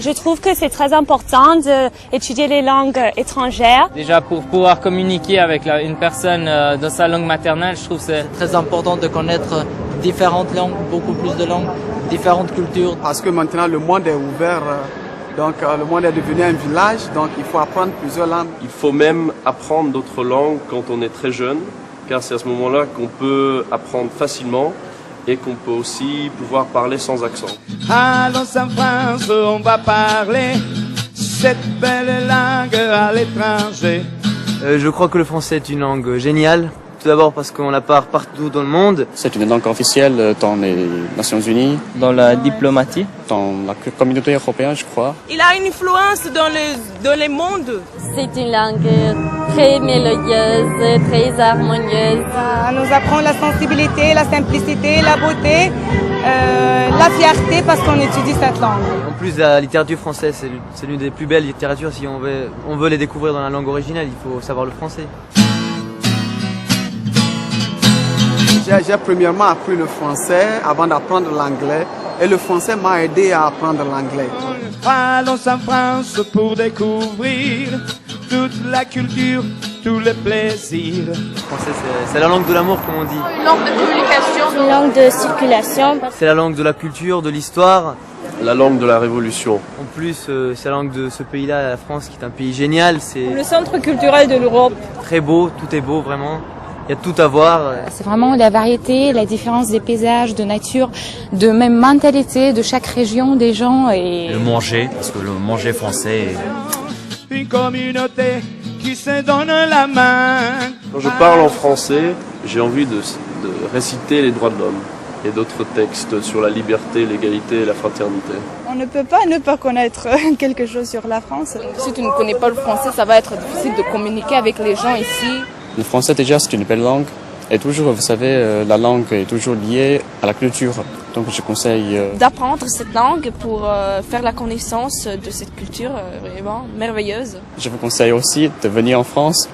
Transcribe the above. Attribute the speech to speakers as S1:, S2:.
S1: Je trouve que c'est très important d'étudier les langues étrangères.
S2: Déjà pour pouvoir communiquer avec une personne dans sa langue maternelle, je trouve que c'est
S3: très important de connaître différentes langues, beaucoup plus de langues, différentes cultures.
S4: Parce que maintenant le monde est ouvert, donc le monde est devenu un village, donc il faut apprendre plusieurs langues.
S5: Il faut même apprendre d'autres langues quand on est très jeune, car c'est à ce moment-là qu'on peut apprendre facilement et qu'on peut aussi pouvoir parler sans accent.
S6: Allons en France, on va parler cette belle langue à l'étranger.
S7: Je crois que le français est une langue géniale. Tout d'abord parce qu'on la parle partout dans le monde.
S8: C'est une langue officielle dans les Nations Unies,
S2: dans la diplomatie,
S8: dans la communauté européenne, je crois.
S9: Il a une influence dans le monde.
S10: C'est une langue très mélodieuse, très harmonieuse.
S11: Ça nous apprend la sensibilité, la simplicité, la beauté, la fierté parce qu'on étudie cette langue.
S7: En plus, la littérature française, c'est l'une des plus belles littératures. Si on veut les découvrir dans la langue originale, il faut savoir le français.
S4: J'ai premièrement appris le français avant d'apprendre l'anglais et le français m'a aidé à apprendre l'anglais.
S6: Allons en France pour découvrir toute la culture, tous les plaisirs.
S7: Le français, c'est la langue de l'amour, comme on dit.
S9: Une langue de communication.
S1: Une langue de circulation.
S7: C'est la langue de la culture, de l'histoire.
S5: La langue de la Révolution.
S7: En plus, c'est la langue de ce pays-là, la France, qui est un pays génial. C'est
S11: Le centre culturel de l'Europe.
S7: très beau, tout est beau, vraiment. Il y a tout à voir.
S12: C'est vraiment la variété, la différence des paysages, de nature, de même mentalité de chaque région des gens. Et
S13: le manger, parce que le manger français
S6: Une communauté qui se donne la main.
S5: Quand je parle en français, j'ai envie de réciter les droits de l'homme et d'autres textes sur la liberté, l'égalité et la fraternité.
S11: On ne peut pas ne pas connaître quelque chose sur la France.
S9: Si tu ne connais pas le français, ça va être difficile de communiquer avec les gens ici.
S8: Le français déjà c'est une belle langue et toujours, vous savez, la langue est toujours liée à la culture. Donc je conseille
S9: d'apprendre cette langue pour faire la connaissance de cette culture vraiment merveilleuse.
S8: je vous conseille aussi de venir en France.